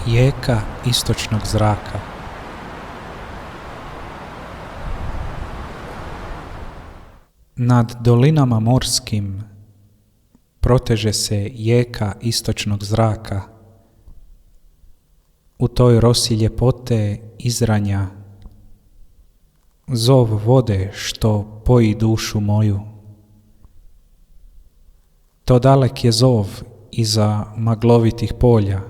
Jeka istočnog zraka. Nad dolinama morskim proteže se jeka istočnog zraka. U toj rosi ljepote izranja zov vode što poji dušu moju. To dalek je zov iza maglovitih polja,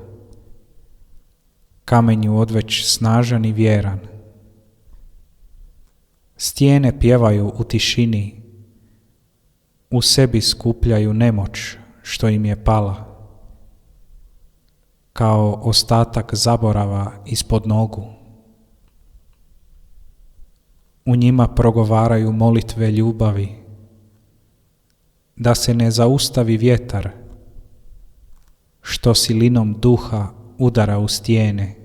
kamenju odveć snažan i vjeran. Stijene pjevaju u tišini, u sebi skupljaju nemoć što im je pala, kao ostatak zaborava ispod nogu. U njima progovaraju molitve ljubavi, da se ne zaustavi vjetar, što silinom duha udara u stijene.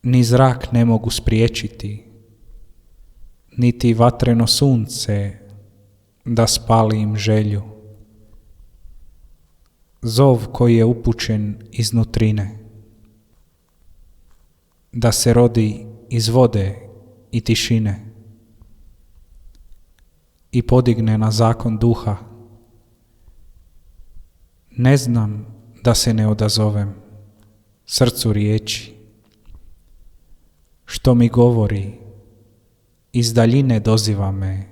Ni zrak ne mogu spriječiti, niti vatreno sunce da spali im želju. Zov koji je upućen iznutrine, da se rodi iz vode i tišine i podigne na zakon duha. Ne znam da se ne odazovem srcu riječi, što mi govori, iz daljine doziva me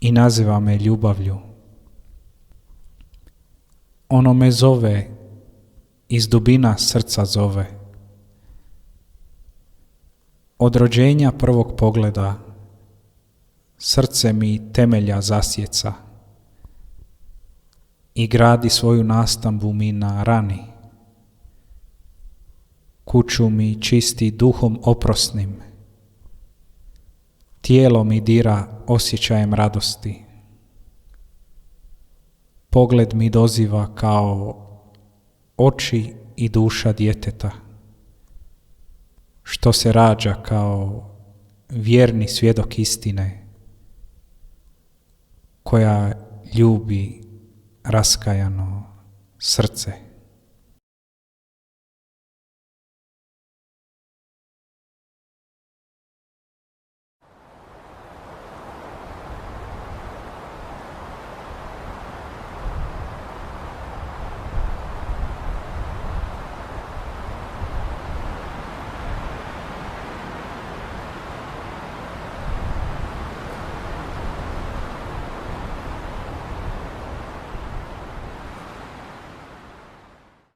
i naziva me ljubavlju. Ono me zove, iz dubina srca zove. Od rođenja prvog pogleda srce mi temelja zasjeca i gradi svoju nastambu mi na rani. Kuću mi čisti duhom oprosnim, tijelo mi dira osjećajem radosti. Pogled mi doziva kao oči i duša djeteta, što se rađa kao vjerni svjedok istine, koja ljubi raskajano srce.